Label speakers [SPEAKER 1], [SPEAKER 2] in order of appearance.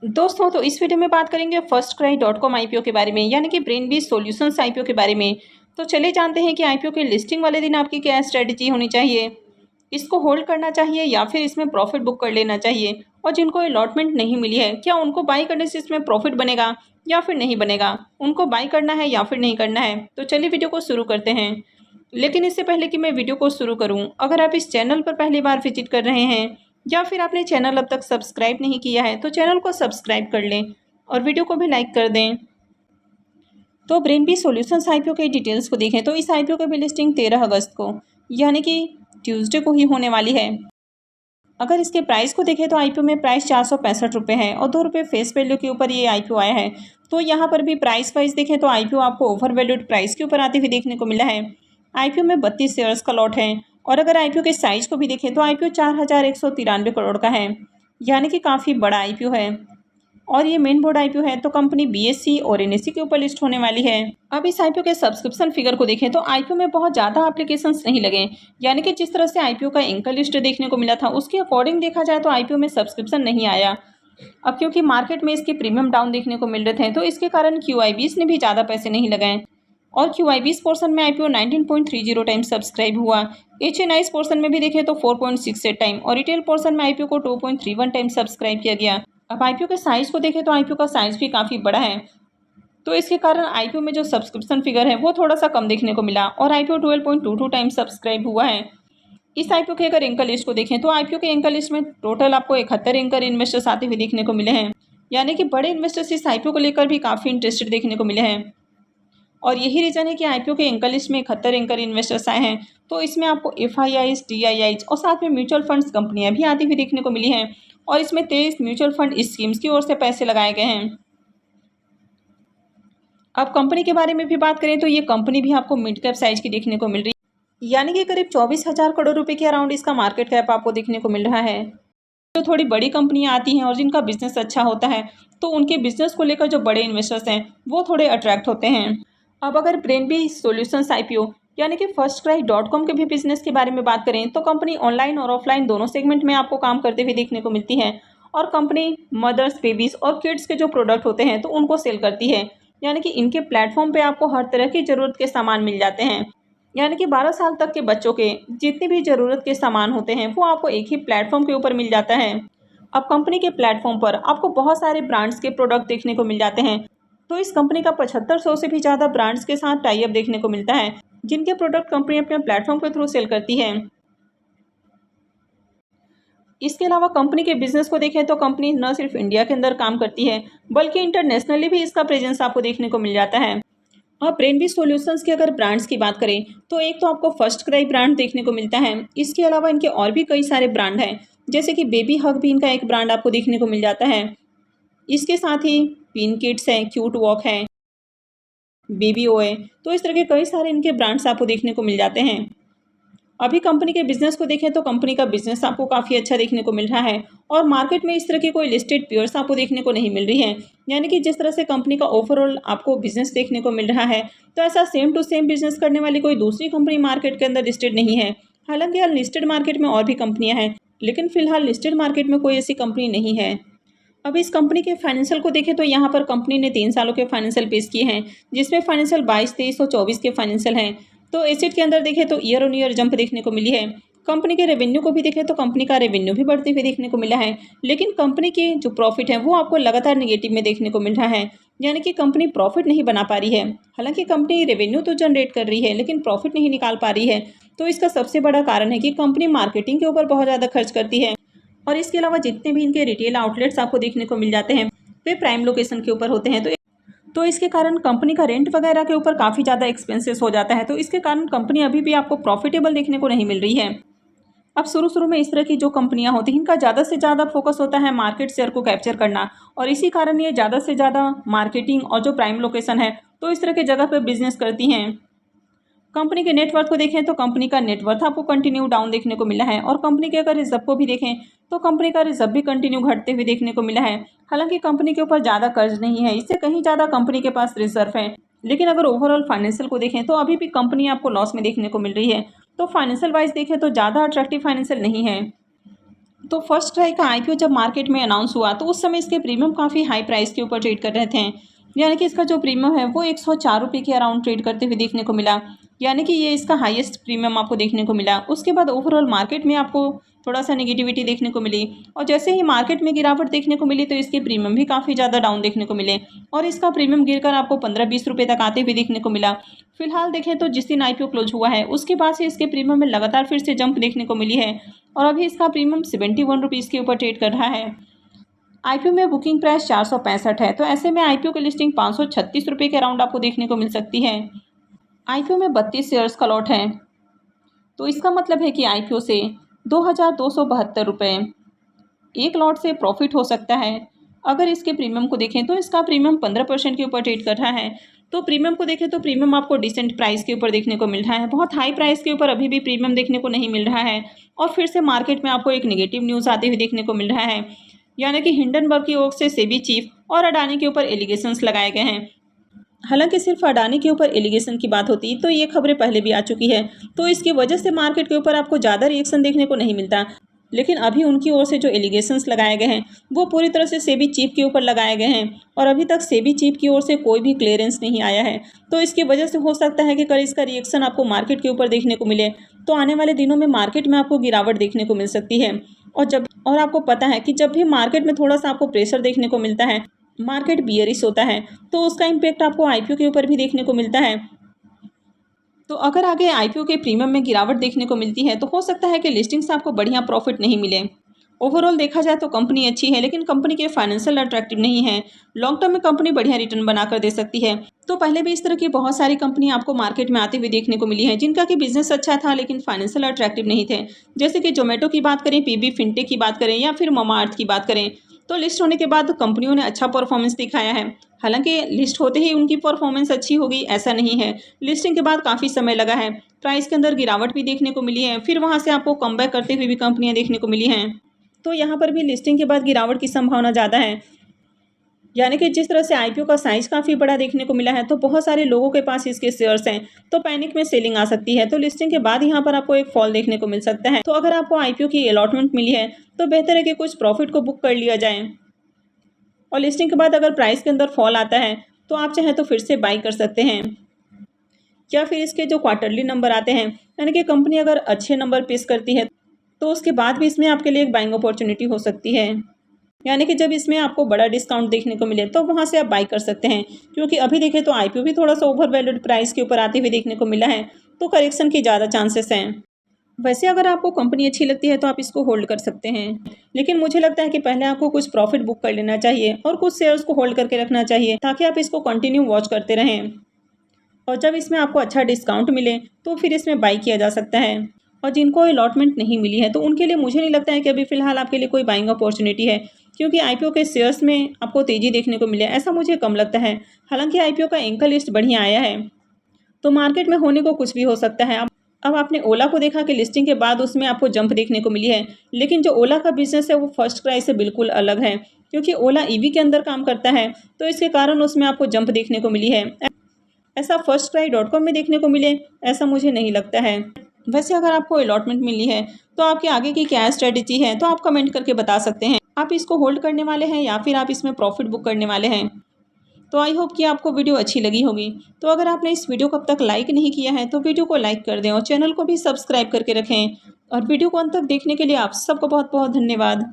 [SPEAKER 1] दोस्तों, तो इस वीडियो में बात करेंगे फर्स्टक्राई.com आईपीओ के बारे में, यानी कि ब्रेनबीज सॉल्यूशंस आईपीओ के बारे में। तो चलिए जानते हैं कि आईपीओ के लिस्टिंग वाले दिन आपकी क्या स्ट्रेटजी होनी चाहिए। इसको होल्ड करना चाहिए या फिर इसमें प्रॉफिट बुक कर लेना चाहिए, और जिनको अलॉटमेंट नहीं मिली है क्या उनको बाई करने से इसमें प्रॉफिट बनेगा या फिर नहीं बनेगा, उनको बाई करना है या फिर नहीं करना है। तो चलिए वीडियो को शुरू करते हैं। लेकिन इससे पहले कि मैं वीडियो को शुरू करूं, अगर आप इस चैनल पर पहली बार विजिट कर रहे हैं या फिर आपने चैनल अब तक सब्सक्राइब नहीं किया है तो चैनल को सब्सक्राइब कर लें और वीडियो को भी लाइक कर दें। तो ब्रेनबी सॉल्यूशंस आईपीओ के डिटेल्स को देखें तो इस आईपीओ की भी लिस्टिंग 13 अगस्त को, यानी कि ट्यूसडे को ही होने वाली है। अगर इसके प्राइस को देखें तो आईपीओ में प्राइस 465 रुपये है और 2 रुपये फेस वैल्यू के ऊपर ये आईपीओ आया है। तो यहाँ पर भी प्राइस वाइज देखें तो आईपीओ आपको ओवर वैल्यूड प्राइस के ऊपर आते हुए देखने को मिला है। आईपीओ में 32 शेयर्स का लॉट है, और अगर आईपीओ के साइज को भी देखें तो आईपीओ 4193 करोड़ का है, यानी कि काफ़ी बड़ा आईपीओ है। और ये मेन बोर्ड आईपीओ है, तो कंपनी बीएससी और एनएससी के ऊपर लिस्ट होने वाली है। अब इस आईपीओ के सब्सक्रिप्शन फिगर को देखें तो आईपीओ में बहुत ज़्यादा एप्लीकेशंस नहीं लगे, यानी कि जिस तरह से आईपीओ का एंकर लिस्ट देखने को मिला था उसके अकॉर्डिंग देखा जाए तो आईपीओ में सब्सक्रिप्शन नहीं आया। अब क्योंकि मार्केट में इसके प्रीमियम डाउन देखने को मिल रहे थे तो इसके कारण क्यूआईबीस ने भी ज़्यादा पैसे नहीं लगाए, और क्यूआईबीस पोर्सन में आईपीओ 19.30 टाइम सब्सक्राइब हुआ। एचएनआईस पोर्सन में भी देखें तो 4.68 टाइम, और रिटेल पोर्सन में आईपीओ को 2.31 टाइम सब्सक्राइब किया गया। अब आईपीओ के साइज को देखें तो आईपीओ का साइज भी काफ़ी बड़ा है, तो इसके कारण आईपीओ में जो सब्सक्रिप्शन फिगर है वो थोड़ा सा कम देखने को मिला, और आईपीओ 12.22 टाइम सब्सक्राइब हुआ है। इस आईपीओ के अगर एंकर लिस्ट को देखें तो आईपीओ के एंकर लिस्ट में टोटल आपको 71 एंकर इन्वेस्टर्स आते हुए देखने को मिले हैं, यानी कि बड़े इन्वेस्टर्स इस आईपीओ को लेकर भी काफ़ी इंटरेस्टेड देखने को मिले हैं। और यही रीज़न है कि आईपीओ के एंकर लिस्ट में 71 एंकर इन्वेस्टर्स आए हैं। तो इसमें आपको एफआईआईज, टीआईआईज और साथ में म्यूचुअल फंड्स कंपनियां भी आती हुई देखने को मिली हैं, और इसमें 23 म्यूचुअल फंड स्कीम्स की ओर से पैसे लगाए गए हैं। अब कंपनी के बारे में भी बात करें तो ये कंपनी भी आपको मिड कैप साइज की देखने को मिल रही है, यानी कि करीब 24,000 करोड़ रुपए के अराउंड इसका मार्केट कैप आपको देखने को मिल रहा है। जो थोड़ी बड़ी कंपनियां आती हैं और जिनका बिजनेस अच्छा होता है तो उनके बिजनेस को लेकर जो बड़े इन्वेस्टर्स हैं वो थोड़े अट्रैक्ट होते हैं। अब अगर ब्रेनबी सॉल्यूशंस आईपीओ यानी कि फर्स्टक्राई.com के भी बिजनेस के बारे में बात करें तो कंपनी ऑनलाइन और ऑफलाइन दोनों सेगमेंट में आपको काम करते हुए देखने को मिलती है, और कंपनी मदर्स, बेबीज और किड्स के जो प्रोडक्ट होते हैं तो उनको सेल करती है, यानी कि इनके प्लेटफॉर्म पे आपको हर तरह की ज़रूरत के सामान मिल जाते हैं। यानी कि 12 साल तक के बच्चों के जितनी भी ज़रूरत के सामान होते हैं वो आपको एक ही प्लेटफॉर्म के ऊपर मिल जाता है। अब कंपनी के प्लेटफॉर्म पर आपको बहुत सारे ब्रांड्स के प्रोडक्ट देखने को मिल जाते हैं। तो इस कंपनी का 7500 से भी ज़्यादा ब्रांड्स के साथ टाई अप देखने को मिलता है, जिनके प्रोडक्ट कंपनी अपने प्लेटफॉर्म के थ्रू सेल करती है। इसके अलावा कंपनी के बिजनेस को देखें तो कंपनी न सिर्फ इंडिया के अंदर काम करती है बल्कि इंटरनेशनली भी इसका प्रेजेंस आपको देखने को मिल जाता है। और ब्रेनबी सॉल्यूशंस के अगर ब्रांड्स की बात करें तो एक तो आपको फर्स्ट क्राई ब्रांड देखने को मिलता है, इसके अलावा इनके और भी कई सारे ब्रांड हैं, जैसे कि बेबी हग भी इनका एक ब्रांड आपको देखने को मिल जाता है। इसके साथ ही पिन किड्स है, क्यूट वॉक है, बेबी ओए, तो इस तरह के कई सारे इनके ब्रांड्स आपको देखने को मिल जाते हैं। अभी कंपनी के बिजनेस को देखें तो कंपनी का बिजनेस आपको काफ़ी अच्छा देखने को मिल रहा है, और मार्केट में इस तरह की कोई लिस्टेड पेयर्स आपको देखने को नहीं मिल रही है। यानी कि जिस तरह से कंपनी का ओवरऑल आपको बिजनेस देखने को मिल रहा है तो ऐसा सेम टू सेम बिजनेस करने वाली कोई दूसरी कंपनी मार्केट के अंदर लिस्टेड नहीं है। हालांकि यार लिस्टेड मार्केट में और भी कंपनियां हैं, लेकिन फिलहाल लिस्टेड मार्केट में कोई ऐसी कंपनी नहीं है। अब इस कंपनी के फाइनेंशियल को देखें तो यहाँ पर कंपनी ने 3 सालों के फाइनेंशियल पेश किए हैं, जिसमें फाइनेंशियल 22, 23 और 24 के फाइनेंशियल हैं। तो एसेट के अंदर देखें तो ईयर ऑन ईयर जंप देखने को मिली है। कंपनी के रेवेन्यू को भी देखें तो कंपनी का रेवेन्यू भी बढ़ते हुए देखने को मिला है, लेकिन कंपनी के जो प्रॉफिट है वो आपको लगातार निगेटिव में देखने को मिल रहा है, यानी कि कंपनी प्रॉफिट नहीं बना पा रही है। हालांकि कंपनी रेवेन्यू तो जनरेट कर रही है लेकिन प्रॉफिट नहीं निकाल पा रही है। तो इसका सबसे बड़ा कारण है कि कंपनी मार्केटिंग के ऊपर बहुत ज़्यादा खर्च करती है, और इसके अलावा जितने भी इनके रिटेल आउटलेट्स आपको देखने को मिल जाते हैं वे प्राइम लोकेशन के ऊपर होते हैं। तो इसके कारण कंपनी का रेंट वगैरह के ऊपर काफ़ी ज़्यादा एक्सपेंसेस हो जाता है, तो इसके कारण कंपनी अभी भी आपको प्रॉफिटेबल देखने को नहीं मिल रही है। अब शुरू में इस तरह की जो कंपनियां होती हैं इनका ज़्यादा से ज़्यादा फोकस होता है मार्केट शेयर को कैप्चर करना, और इसी कारण ये ज़्यादा से ज़्यादा मार्केटिंग और जो प्राइम लोकेशन है तो इस तरह की जगह पर बिजनेस करती हैं। कंपनी के नेटवर्थ को देखें तो कंपनी का नेटवर्थ आपको कंटिन्यू डाउन देखने को मिला है, और कंपनी के अगर रिजर्व को भी देखें तो कंपनी का रिजर्व भी कंटिन्यू घटते हुए देखने को मिला है। हालांकि कंपनी के ऊपर ज़्यादा कर्ज नहीं है, इससे कहीं ज़्यादा कंपनी के पास रिजर्व है, लेकिन अगर ओवरऑल फाइनेंशियल को देखें तो अभी भी कंपनी आपको लॉस में देखने को मिल रही है। तो फाइनेंशियल वाइज देखें तो ज़्यादा अट्रैक्टिव फाइनेंशियल नहीं है। तो फर्स्ट क्राई का आईपीओ जब मार्केट में अनाउंस हुआ तो उस समय इसके प्रीमियम काफ़ी हाई प्राइस के ऊपर ट्रेड कर रहे थे। यानी कि इसका जो प्रीमियम है वो 104 रुपये के अराउंड ट्रेड करते हुए देखने को मिला। यानी कि ये इसका हाईएस्ट प्रीमियम आपको देखने को मिला। उसके बाद ओवरऑल मार्केट में आपको थोड़ा सा नेगेटिविटी देखने को मिली और जैसे ही मार्केट में गिरावट देखने को मिली तो इसके प्रीमियम भी काफ़ी ज़्यादा डाउन देखने को मिले और इसका प्रीमियम गिरकर आपको 15-20 रुपये तक आते हुए देखने को मिला। फिलहाल देखें तो जिस दिन आईपीओ क्लोज हुआ है उसके बाद से इसके प्रीमियम में लगातार फिर से जंप देखने को मिली है और अभी इसका प्रीमियम 71 रुपीज़ के ऊपर ट्रेड कर रहा है। आईपीओ में बुकिंग प्राइस 465 है, तो ऐसे में आईपीओ की लिस्टिंग 536 रुपये के अराउंड आपको देखने को मिल सकती है। आईपीओ में 32 शेयर्स का लॉट है, तो इसका मतलब है कि आईपीओ से 2272 रुपये एक लॉट से प्रॉफिट हो सकता है। अगर इसके प्रीमियम को देखें तो इसका प्रीमियम 15% के ऊपर ट्रेड कर रहा है। तो प्रीमियम को देखें तो प्रीमियम आपको डिसेंट प्राइस के ऊपर देखने को मिल रहा है। बहुत हाई प्राइस के ऊपर अभी भी प्रीमियम देखने को नहीं मिल रहा है और फिर से मार्केट में आपको एक नेगेटिव न्यूज़ आते हुए देखने को मिल रहा है। यानी कि हिंडनबर्ग की ओर से सेबी चीफ और अडानी के ऊपर एलिगेशंस लगाए गए हैं। हालांकि सिर्फ अडानी के ऊपर एलिगेशन की बात होती तो ये खबरें पहले भी आ चुकी है, तो इसकी वजह से मार्केट के ऊपर आपको ज़्यादा रिएक्शन देखने को नहीं मिलता। लेकिन अभी उनकी ओर से जो एलिगेशंस लगाए गए हैं वो पूरी तरह से सेबी चीफ के ऊपर लगाए गए हैं और अभी तक सेबी चीफ की ओर से कोई भी क्लियरेंस नहीं आया है। तो इसकी वजह से हो सकता है कि कल इसका रिएक्शन आपको मार्केट के ऊपर देखने को मिले, तो आने वाले दिनों में मार्केट में आपको गिरावट देखने को मिल सकती है। और आपको पता है कि जब भी मार्केट में थोड़ा सा आपको प्रेशर देखने को मिलता है, मार्केट बियरिश होता है, तो उसका इम्पैक्ट आपको आईपीओ के ऊपर भी देखने को मिलता है। तो अगर आगे आईपीओ के प्रीमियम में गिरावट देखने को मिलती है तो हो सकता है कि लिस्टिंग से आपको बढ़िया प्रॉफिट नहीं मिले। ओवरऑल देखा जाए तो कंपनी अच्छी है, लेकिन कंपनी के फाइनेंशियल अट्रैक्टिव नहीं है। लॉन्ग टर्म में कंपनी बढ़िया रिटर्न बनाकर दे सकती है। तो पहले भी इस तरह की बहुत सारी कंपनी आपको मार्केट में आते हुए देखने को मिली है जिनका कि बिजनेस अच्छा था लेकिन फाइनेंशियल अट्रैक्टिव नहीं थे। जैसे कि जोमेटो की बात करें, पीबी फिनटेक की बात करें या फिर मामाअर्थ की बात करें, तो लिस्ट होने के बाद कंपनियों ने अच्छा परफॉर्मेंस दिखाया है। हालांकि लिस्ट होते ही उनकी परफॉर्मेंस अच्छी होगी ऐसा नहीं है, लिस्टिंग के बाद काफ़ी समय लगा है, प्राइस के अंदर गिरावट भी देखने को मिली है, फिर वहां से आपको कमबैक करते हुए भी कंपनियां देखने को मिली हैं। तो यहाँ पर भी लिस्टिंग के बाद गिरावट की संभावना ज़्यादा है। यानी कि जिस तरह से आईपीओ का साइज काफ़ी बड़ा देखने को मिला है तो बहुत सारे लोगों के पास इसके शेयर्स हैं, तो पैनिक में सेलिंग आ सकती है। तो लिस्टिंग के बाद यहाँ पर आपको एक फॉल देखने को मिल सकता है। तो अगर आपको आईपीओ की अलॉटमेंट मिली है तो बेहतर है कि कुछ प्रॉफिट को बुक कर लिया जाए और लिस्टिंग के बाद अगर प्राइस के अंदर फॉल आता है तो आप चाहें तो फिर से बाई कर सकते हैं। या फिर इसके जो क्वार्टरली नंबर आते हैं, यानी कि कंपनी अगर अच्छे नंबर पेश करती है तो उसके बाद भी इसमें आपके लिए एक बाइंग अपॉर्चुनिटी हो सकती है। यानी कि जब इसमें आपको बड़ा डिस्काउंट देखने को मिले तो वहाँ से आप बाई कर सकते हैं, क्योंकि अभी देखें तो आईपीओ भी थोड़ा सा ओवर वैल्यूड प्राइस के ऊपर आते हुए देखने को मिला है, तो करेक्शन की ज़्यादा चांसेस हैं। वैसे अगर आपको कंपनी अच्छी लगती है तो आप इसको होल्ड कर सकते हैं, लेकिन मुझे लगता है कि पहले आपको कुछ प्रॉफिट बुक कर लेना चाहिए और कुछ शेयर्स को होल्ड करके रखना चाहिए ताकि आप इसको कंटिन्यू वॉच करते रहें और जब इसमें आपको अच्छा डिस्काउंट मिले तो फिर इसमें बाई किया जा सकता है। और जिनको अलॉटमेंट नहीं मिली है तो उनके लिए मुझे नहीं लगता है कि अभी फिलहाल आपके लिए कोई बाइंग अपॉर्चुनिटी है, क्योंकि आईपीओ के शेयर्स में आपको तेज़ी देखने को मिले ऐसा मुझे कम लगता है। हालांकि आईपीओ का एंकर लिस्ट बढ़िया आया है, तो मार्केट में होने को कुछ भी हो सकता है। अब आपने ओला को देखा कि लिस्टिंग के बाद उसमें आपको जंप देखने को मिली है, लेकिन जो ओला का बिजनेस है वो फर्स्ट क्राई से बिल्कुल अलग है, क्योंकि ओला ईवी के अंदर काम करता है, तो इसके कारण उसमें आपको जंप देखने को मिली है। ऐसा firstcry.com में देखने को मिले ऐसा मुझे नहीं लगता है। वैसे अगर आपको अलॉटमेंट मिली है तो आपकी आगे की क्या स्ट्रेटेजी है तो आप कमेंट करके बता सकते हैं। आप इसको होल्ड करने वाले हैं या फिर आप इसमें प्रॉफिट बुक करने वाले हैं। तो आई होप कि आपको वीडियो अच्छी लगी होगी। तो अगर आपने इस वीडियो को अब तक लाइक नहीं किया है तो वीडियो को लाइक कर दें और चैनल को भी सब्सक्राइब करके रखें। और वीडियो को अंत तक देखने के लिए आप सबको बहुत बहुत धन्यवाद।